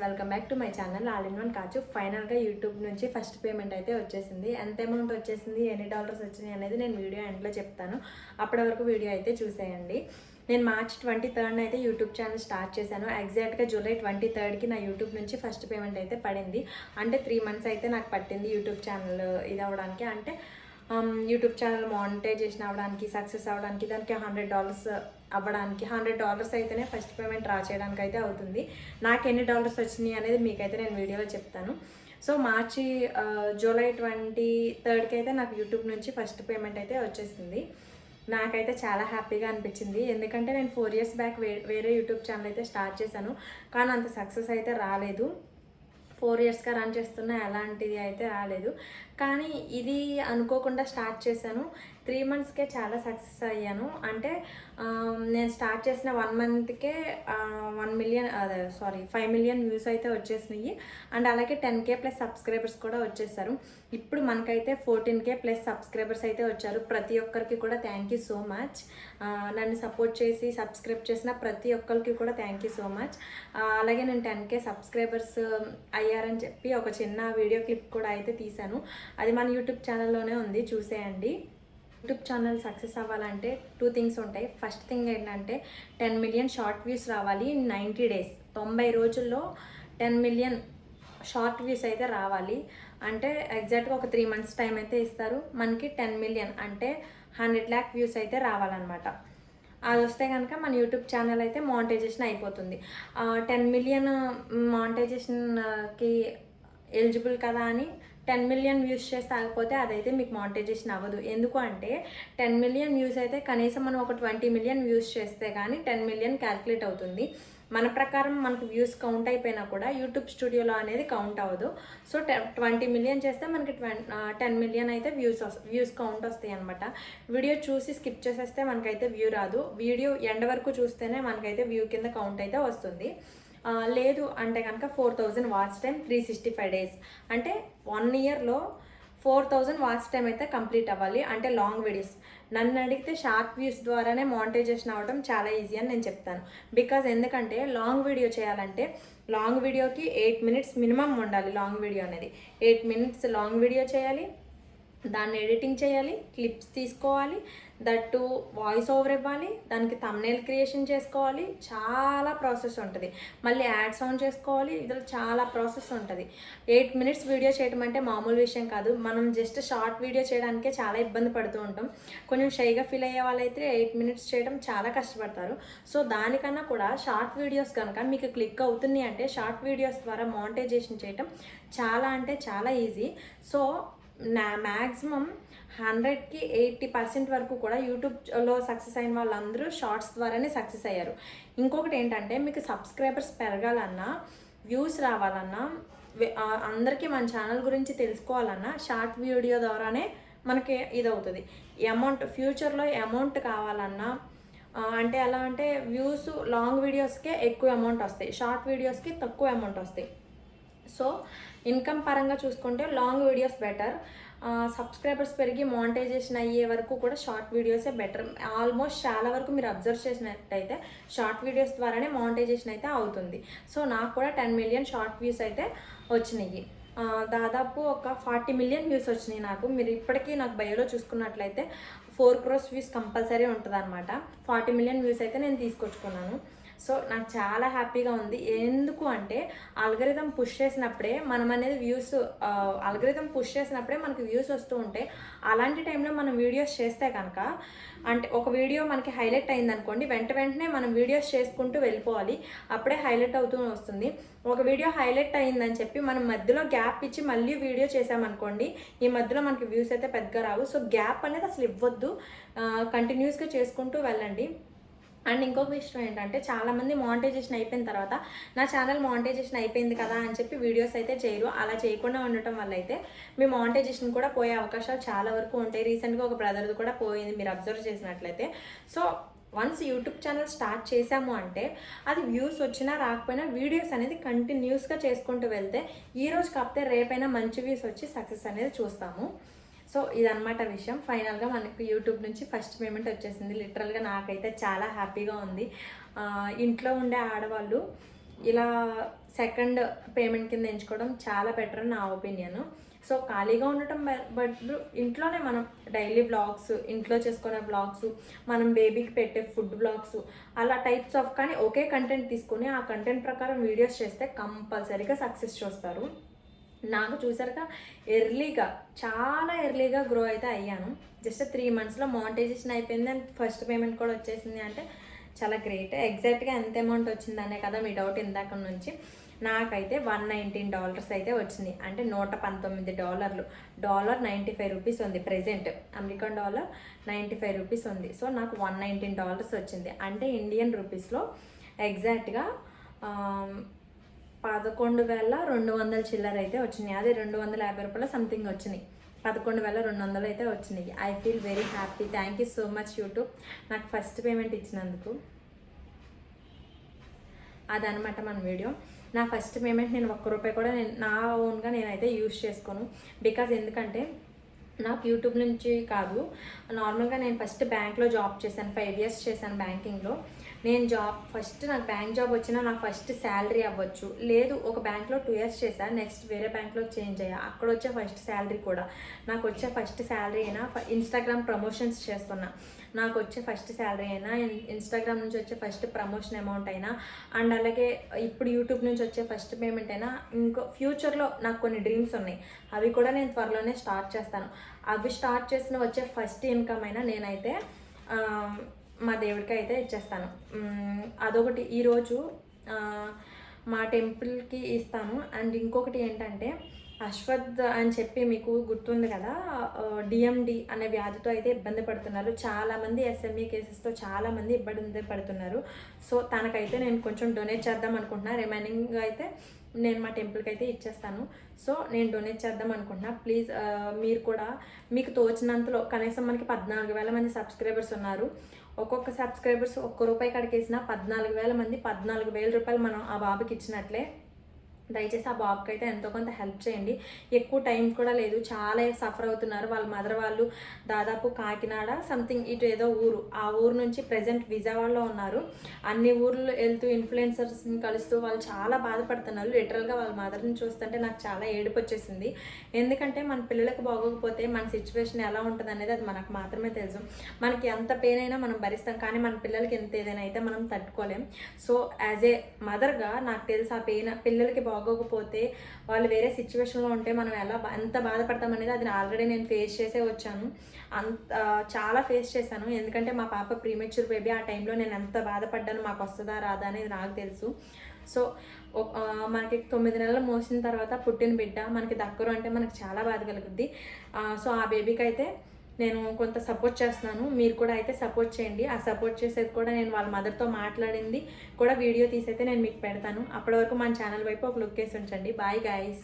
Welcome back to my channel all in one కాచు. ఫైనల్గా YouTube నుంచి ఫస్ట్ పేమెంట్ అయితే వచ్చేసింది. ఎంత అమౌంట్ వచ్చేసింది, ఎన్ని డాలర్స్ వచ్చినాయి అనేది నేను వీడియో ఎండ్లో చెప్తాను. అప్పటి వరకు వీడియో అయితే చూసేయండి. నేను మార్చ్ 23 అయితే యూట్యూబ్ ఛానల్ స్టార్ట్ చేశాను. ఎగ్జాక్ట్గా జూలై 23కి నా యూట్యూబ్ నుంచి ఫస్ట్ పేమెంట్ అయితే పడింది. అంటే 3 months అయితే నాకు పట్టింది యూట్యూబ్ ఛానల్ ఇది అవ్వడానికి. అంటే యూట్యూబ్ ఛానల్ మానిటైజేషన్ అవ్వడానికి, సక్సెస్ అవ్వడానికి, దానికి $100 అవ్వడానికి $100 అయితేనే ఫస్ట్ పేమెంట్ డ్రా చేయడానికి అయితే అవుతుంది. నాకు ఎన్ని డాలర్స్ వచ్చినాయి అనేది మీకైతే నేను వీడియోలో చెప్తాను. సో జూలై 23కి అయితే నాకు యూట్యూబ్ నుంచి ఫస్ట్ పేమెంట్ అయితే వచ్చేసింది. నాకైతే చాలా హ్యాపీగా అనిపించింది. ఎందుకంటే నేను 4 years బ్యాక్ వేరే యూట్యూబ్ ఛానల్ అయితే స్టార్ట్ చేశాను. కానీ అంత సక్సెస్ అయితే రాలేదు. 4 yearsగా రన్ చేస్తున్నా ఎలాంటిది అయితే రాలేదు. కానీ ఇది అనుకోకుండా స్టార్ట్ చేశాను. 3 monthsకే చాలా సక్సెస్ అయ్యాను. అంటే నేను స్టార్ట్ చేసిన 1 monthకే 5 million వ్యూస్ అయితే వచ్చేసినాయి. అండ్ అలాగే 10K ప్లస్ సబ్స్క్రైబర్స్ కూడా వచ్చేసారు. ఇప్పుడు మనకైతే 14K ప్లస్ సబ్స్క్రైబర్స్ అయితే వచ్చారు. ప్రతి ఒక్కరికి కూడా థ్యాంక్ యూ సో మచ్. నన్ను సపోర్ట్ చేసి సబ్స్క్రైబ్ చేసిన ప్రతి ఒక్కరికి కూడా థ్యాంక్ యూ సో మచ్. అలాగే నేను 10K సబ్స్క్రైబర్స్ అయ్యారని చెప్పి ఒక చిన్న వీడియో క్లిప్ కూడా అయితే తీశాను. అది మన యూట్యూబ్ ఛానల్లోనే ఉంది, చూసేయండి. యూట్యూబ్ ఛానల్ సక్సెస్ అవ్వాలంటే 2 things ఉంటాయి. ఫస్ట్ థింగ్ ఏంటంటే 10 million షార్ట్ వ్యూస్ రావాలి. 90 days 90 రోజుల్లో 10 million షార్ట్ వ్యూస్ అయితే రావాలి. అంటే ఎగ్జాక్ట్గా ఒక 3 months టైం అయితే ఇస్తారు. మనకి 10 million అంటే 100 lakh వ్యూస్ అయితే రావాలన్నమాట. అది వస్తే కనుక మన యూట్యూబ్ ఛానల్ అయితే మానిటైజేషన్ అయిపోతుంది. 10 million మానిటైజేషన్కి ఎలిజిబుల్ కదా అని 10 million వ్యూస్ చేస్తే ఆగిపోతే అదైతే మీకు మానిటైజేషన్ అవ్వదు. ఎందుకు అంటే 10 million వ్యూస్ అయితే కనీసం మనం ఒక 20 million వ్యూస్ చేస్తే కానీ 10 million క్యాల్కులేట్ అవుతుంది. మన ప్రకారం మనకు వ్యూస్ కౌంట్ అయిపోయినా కూడా యూట్యూబ్ స్టూడియోలో అనేది కౌంట్ అవ్వదు. సో 20 million చేస్తే మనకి 10 million అయితే వ్యూస్ కౌంట్ వస్తాయి అనమాట. వీడియో చూసి స్కిప్ చేసేస్తే మనకైతే వ్యూ రాదు. వీడియో ఎండ్ వరకు చూస్తేనే మనకైతే వ్యూ కింద కౌంట్ అయితే వస్తుంది. లేదు అంటే కనుక 4000 వాచ్ టైం 365 days అంటే 1 yearలో 4000 వాచ్ టైం అయితే కంప్లీట్ అవ్వాలి. అంటే లాంగ్ వీడియోస్. నన్ను అడిగితే షార్ట్ వ్యూస్ ద్వారానే మానిటైజేషన్ అవ్వడం చాలా ఈజీ అని నేను చెప్తాను. బికాజ్ ఎందుకంటే లాంగ్ వీడియో చేయాలంటే లాంగ్ వీడియోకి 8 minutes మినిమం ఉండాలి. లాంగ్ వీడియో అనేది 8 minutes లాంగ్ వీడియో చేయాలి, దాన్ని ఎడిటింగ్ చేయాలి, క్లిప్స్ తీసుకోవాలి, దట్టు వాయిస్ ఓవర్ ఇవ్వాలి, దానికి థంబ్నెయిల్ క్రియేషన్ చేసుకోవాలి, చాలా ప్రాసెస్ ఉంటుంది. మళ్ళీ యాడ్స్ ఆన్ చేసుకోవాలి, ఇందులో చాలా ప్రాసెస్ ఉంటుంది. 8 minutes వీడియో చేయడం అంటే మామూలు విషయం కాదు. మనం జస్ట్ షార్ట్ వీడియో చేయడానికే చాలా ఇబ్బంది పడుతూ ఉంటాం. కొంచెం షైగా ఫీల్ అయ్యే వాళ్ళైతే 8 minutes చేయడం చాలా కష్టపడతారు. సో దానికన్నా కూడా షార్ట్ వీడియోస్ కనుక మీకు క్లిక్ అవుతుంది అంటే షార్ట్ వీడియోస్ ద్వారా మానిటైజేషన్ చేయడం చాలా అంటే చాలా ఈజీ. సో మ్యాక్సిమం 100కి 80% వరకు కూడా యూట్యూబ్లో సక్సెస్ అయిన వాళ్ళందరూ షార్ట్స్ ద్వారానే సక్సెస్ అయ్యారు. ఇంకొకటి ఏంటంటే మీకు సబ్స్క్రైబర్స్ పెరగాలన్నా, వ్యూస్ రావాలన్నా, అందరికీ మన ఛానల్ గురించి తెలుసుకోవాలన్నా షార్ట్ వీడియో ద్వారానే మనకి ఇది అవుతుంది. అమౌంట్ ఫ్యూచర్లో అమౌంట్ కావాలన్నా అంటే ఎలా అంటే వ్యూస్ లాంగ్ వీడియోస్కే ఎక్కువ అమౌంట్ వస్తాయి, షార్ట్ వీడియోస్కి తక్కువ అమౌంట్ వస్తాయి. సో ఇన్కమ్ పరంగా చూసుకుంటే లాంగ్ వీడియోస్ బెటర్. సబ్స్క్రైబర్స్ పెరిగి మానిటైజేషన్ అయ్యే వరకు కూడా షార్ట్ వీడియోసే బెటర్. ఆల్మోస్ట్ చాలా వరకు మీరు అబ్జర్వ్ చేసినట్టయితే షార్ట్ వీడియోస్ ద్వారానే మానిటైజేషన్ అయితే అవుతుంది. సో నాకు కూడా 10 million షార్ట్ వ్యూస్ అయితే వచ్చినాయి. దాదాపు ఒక 40 million వ్యూస్ వచ్చినాయి నాకు. మీరు ఇప్పటికీ నాకు బయోలో చూసుకున్నట్లయితే 4 crores వ్యూస్ కంపల్సరీ ఉంటుంది అనమాట. 40 million వ్యూస్ అయితే నేను తీసుకొచ్చుకున్నాను. సో నాకు చాలా హ్యాపీగా ఉంది. ఎందుకు అంటే అల్గరిథం పుష్ చేసినప్పుడే మనం అనేది అల్గరిథం పుష్ చేసినప్పుడే మనకి వ్యూస్ వస్తూ ఉంటాయి. అలాంటి టైంలో మనం వీడియోస్ చేస్తే కనుక అంటే ఒక వీడియో మనకి హైలైట్ అయింది అనుకోండి, వెంటనే మనం వీడియోస్ చేసుకుంటూ వెళ్ళిపోవాలి. అప్పుడే హైలైట్ అవుతూ వస్తుంది. ఒక వీడియో హైలైట్ అయిందని చెప్పి మనం మధ్యలో గ్యాప్ ఇచ్చి మళ్ళీ వీడియో చేసామనుకోండి, ఈ మధ్యలో మనకి వ్యూస్ అయితే పెద్దగా రావు. సో గ్యాప్ అనేది అసలు ఇవ్వద్దు, కంటిన్యూస్గా చేసుకుంటూ వెళ్ళండి. అండ్ ఇంకొక విషయం ఏంటంటే చాలామంది మానిటైజేషన్ అయిపోయిన తర్వాత నా ఛానల్ మానిటైజేషన్ అయిపోయింది కదా అని చెప్పి వీడియోస్ అయితే చేయరు. అలా చేయకుండా ఉండటం వల్ల అయితే మీ మానిటైజేషన్ కూడా పోయే అవకాశాలు చాలా వరకు ఉంటాయి. రీసెంట్గా ఒక బ్రదర్ది కూడా పోయింది, మీరు అబ్జర్వ్ చేసినట్లయితే. So once YouTube channel start చేసాము అంటే అది వ్యూస్ వచ్చినా రాకపోయినా వీడియోస్ అనేది కంటిన్యూస్గా చేసుకుంటూ వెళ్తే ఈరోజు కాకపోతే రేపైనా మంచి వ్యూస్ వచ్చి సక్సెస్ అనేది చూస్తాము. సో ఇదన్నమాట విషయం. ఫైనల్గా మనకు యూట్యూబ్ నుంచి ఫస్ట్ పేమెంట్ వచ్చేసింది. లిటరల్గా నాకైతే చాలా హ్యాపీగా ఉంది. ఇంట్లో ఉండే ఆడవాళ్ళు ఇలా సెకండ్ పేమెంట్ కింద ఎంచుకోవడం చాలా బెటర్ అని నా ఒపీనియన్. సో ఖాళీగా ఉండటం బదులు ఇంట్లోనే మనం డైలీ వ్లాగ్స్, ఇంట్లో చేసుకునే వ్లాగ్స్, మనం బేబీకి పెట్టే ఫుడ్ వ్లాగ్స్, అలా టైప్స్ ఆఫ్ కానీ ఒకే కంటెంట్ తీసుకొని ఆ కంటెంట్ ప్రకారం వీడియోస్ చేస్తే కంపల్సరీగా సక్సెస్ చూస్తారు. నాకు చూసారుగా చాలా ఎర్లీగా గ్రో అయితే అయ్యాను. జస్ట్ 3 monthsలో మానిటైజేషన్ అయిపోయింది అండ్ ఫస్ట్ పేమెంట్ కూడా వచ్చేసింది అంటే చాలా గ్రేట్. ఎగ్జాక్ట్గా ఎంత అమౌంట్ వచ్చిందనే కదా మీ డౌట్ ఇందాక నుంచి. నాకైతే $119 అయితే వచ్చింది, అంటే $119. $95 ఉంది ప్రెజెంట్, అమెరికన్ డాలర్ $95 ఉంది. సో నాకు $119 వచ్చింది, అంటే ఇండియన్ రూపీస్లో ఎగ్జాక్ట్గా 11,200 చిల్లర అయితే వచ్చినాయి. అదే $250 సంథింగ్ వచ్చినాయి. 11,200 అయితే వచ్చినాయి. I feel very happy. Thank you so much YouTube నాకు ఫస్ట్ పేమెంట్ ఇచ్చినందుకు. అదనమాట మన వీడియో. నా ఫస్ట్ పేమెంట్ నేను ₹1 కూడా నా ఓన్గా నేనైతే యూజ్ చేసుకోను. బికాజ్ ఎందుకంటే నాకు యూట్యూబ్ నుంచి కాదు, నార్మల్గా నేను ఫస్ట్ బ్యాంక్లో జాబ్ చేశాను, 5 years చేశాను బ్యాంకింగ్లో. నేను నాకు బ్యాంక్ జాబ్ వచ్చినా నాకు ఫస్ట్ శాలరీ అవ్వచ్చు, లేదు ఒక బ్యాంక్లో 2 years చేశాను, నెక్స్ట్ వేరే బ్యాంక్లో చేంజ్ అయ్యా, అక్కడ వచ్చే ఫస్ట్ శాలరీ కూడా నాకు వచ్చే ఫస్ట్ శాలరీ అయినా ఇన్స్టాగ్రామ్ ప్రమోషన్స్ చేస్తున్నా, నాకు వచ్చే ఫస్ట్ శాలరీ అయినా ఇన్స్టాగ్రామ్ నుంచి వచ్చే ఫస్ట్ ప్రమోషన్ అమౌంట్ అయినా అండ్ అలాగే ఇప్పుడు యూట్యూబ్ నుంచి వచ్చే ఫస్ట్ పేమెంట్ అయినా, ఇంకో ఫ్యూచర్లో నాకు కొన్ని డ్రీమ్స్ ఉన్నాయి, అవి కూడా నేను త్వరలోనే స్టార్ట్ చేస్తాను. అవి స్టార్ట్ చేసిన వచ్చే ఫస్ట్ ఇన్కమ్ అయినా నేనైతే మా దేవుడికి అయితే ఇచ్చేస్తాను. అదొకటి ఈరోజు మా టెంపుల్కి ఇస్తాను. అండ్ ఇంకొకటి ఏంటంటే అశ్వత్ అని చెప్పి మీకు గుర్తుంది కదా, డిఎండి అనే వ్యాధితో అయితే ఇబ్బంది పడుతున్నారు చాలామంది, ఎస్ఎంఈ కేసెస్తో చాలామంది ఇబ్బంది పడుతున్నారు. సో తనకైతే నేను కొంచెం డొనేట్ చేద్దాం అనుకుంటున్నా. రిమైనింగ్ అయితే నేను మా టెంపుల్కి అయితే ఇచ్చేస్తాను. సో నేను డొనేట్ చేద్దాం అనుకుంటున్నా. ప్లీజ్ మీరు కూడా మీకు తోచినంతలో, కనీసం మనకి 14,000 మంది సబ్స్క్రైబర్స్ ఉన్నారు. ఒక్కొక్క సబ్స్క్రైబర్స్ ₹1 కడిగేసిన 14,000 మంది, ₹14,000 మనం ఆ బాబుకి ఇచ్చినట్లే. దయచేసి ఆ బాబుకి అయితే ఎంతో కొంత హెల్ప్ చేయండి. ఎక్కువ టైం కూడా లేదు, చాలా సఫర్ అవుతున్నారు. వాళ్ళ మదర్ వాళ్ళు దాదాపు కాకినాడ సంథింగ్ ఇటు ఏదో ఊరు, ఆ ఊరు నుంచి ప్రజెంట్ విజయవాడలో ఉన్నారు. అన్ని ఊర్లు వెళ్తూ ఇన్ఫ్లుయెన్సర్స్ని కలుస్తూ వాళ్ళు చాలా బాధపడుతున్నారు. లిటరల్గా వాళ్ళ మదర్ని చూస్తుంటే నాకు చాలా ఏడుపు వచ్చేసింది. ఎందుకంటే మన పిల్లలకు బాగోకపోతే మన సిచ్యువేషన్ ఎలా ఉంటుంది అనేది అది మనకు మాత్రమే తెలుసు. మనకి ఎంత పెయిన్ అయినా మనం భరిస్తాం, కానీ మన పిల్లలకి ఎంత ఏదైనా అయితే మనం తట్టుకోలేం. సో యాజ్ ఏ మదర్గా నాకు తెలుసు ఆ పెయిన్. పిల్లలకి బాగోకపోతే వాళ్ళు వేరే సిచ్యువేషన్లో ఉంటే మనం ఎంత బాధపడతాం అనేది అది ఆల్రెడీ నేను ఫేస్ చేసే వచ్చాను. చాలా ఫేస్ చేశాను. ఎందుకంటే మా పాప ప్రీమెచ్యూర్ బేబీ, ఆ టైంలో నేను ఎంత బాధపడ్డాను, మాకు వస్తుందా రాదా అనేది నాకు తెలుసు. సో మనకి 9 నెలలు మోసిన తర్వాత పుట్టిన బిడ్డ మనకి దక్కరు అంటే మనకు చాలా బాధ కలుగుద్ది. సో ఆ బేబీకి అయితే నేను కొంత సపోర్ట్ చేస్తున్నాను, మీరు కూడా అయితే సపోర్ట్ చేయండి. ఆ సపోర్ట్ చేసేది కూడా నేను వాళ్ళ మదర్తో మాట్లాడింది కూడా వీడియో తీసైతే నేను మీకు పెడతాను. అప్పటి వరకు మన ఛానల్ వైపు ఒక లుక్ వేసి ఉంచండి. Bye guys.